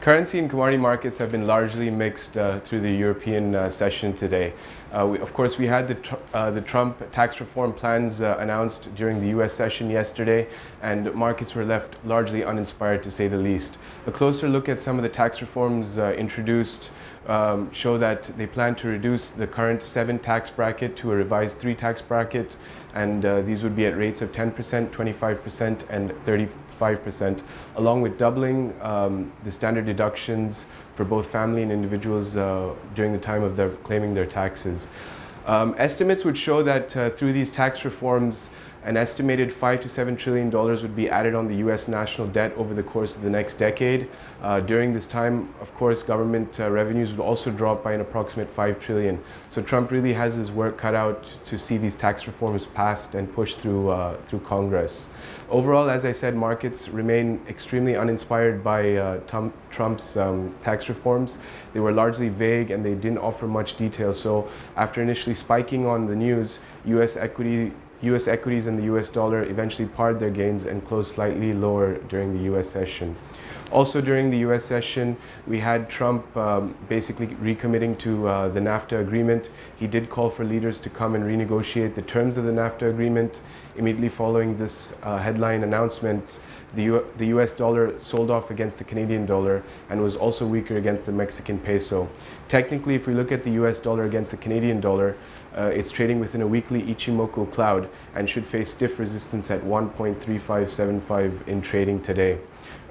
Currency and commodity markets have been largely mixed through the European session today. Of course, we had the Trump tax reform plans announced during the US session yesterday, and markets were left largely uninspired, to say the least. A closer look at some of the tax reforms introduced show that they plan to reduce the current 7 tax bracket to a revised 3 tax bracket, and these would be at rates of 10%, 25%, and 35%, along with doubling the standard deductions for both family and individuals during the time of their claiming their taxes. Estimates would show that through these tax reforms, an estimated $5 to $7 trillion would be added on the U.S. national debt over the course of the next decade. During this time, of course, government revenues would also drop by an approximate $5 trillion. So Trump really has his work cut out to see these tax reforms passed and pushed through Congress. Overall, as I said, markets remain extremely uninspired by Trump's tax reforms. They were largely vague and they didn't offer much detail. So after initially spiking on the news, U.S. equities and the US dollar eventually pared their gains and closed slightly lower during the US session. Also during the US session, we had Trump basically recommitting to the NAFTA agreement. He did call for leaders to come and renegotiate the terms of the NAFTA agreement. Immediately following this headline announcement, the US dollar sold off against the Canadian dollar and was also weaker against the Mexican peso. Technically, if we look at the US dollar against the Canadian dollar, it's trading within a weekly Ichimoku cloud and should face stiff resistance at 1.3575 in trading today.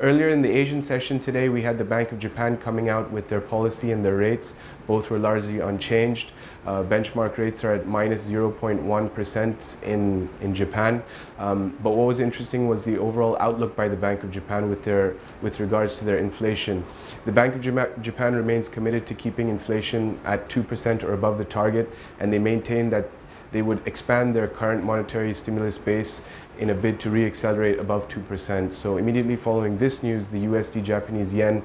Earlier in the Asian session today, we had the Bank of Japan coming out with their policy and their rates. Both were largely unchanged. Benchmark rates are at minus 0.1% in Japan. But what was interesting was the overall outlook by the Bank of Japan with regards to their inflation. The Bank of Japan remains committed to keeping inflation at 2% or above the target, and they maintain that they would expand their current monetary stimulus base in a bid to re-accelerate above 2%. So immediately following this news, the USD Japanese yen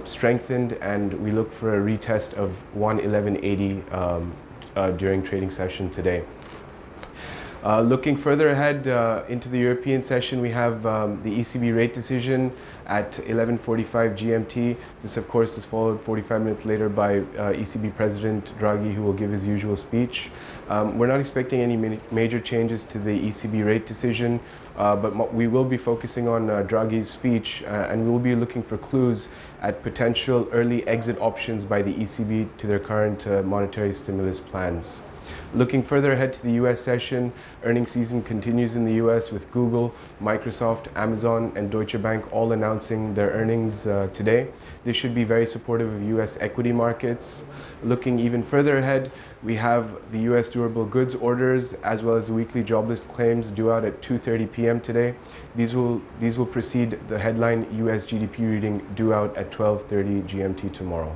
strengthened, and we look for a retest of 111.80 during trading session today. Looking further ahead into the European session, we have the ECB rate decision at 11:45 GMT. This, of course, is followed 45 minutes later by ECB President Draghi, who will give his usual speech. We're not expecting any major changes to the ECB rate decision, but we will be focusing on Draghi's speech, and we will be looking for clues at potential early exit options by the ECB to their current monetary stimulus plans. Looking further ahead to the US session, earnings season continues in the US with Google, Microsoft, Amazon, and Deutsche Bank all announcing their earnings today. This should be very supportive of US equity markets. Looking even further ahead, we have the US durable goods orders as well as the weekly jobless claims due out at 2:30 p.m. today. These will precede the headline US GDP reading due out at 12:30 GMT tomorrow.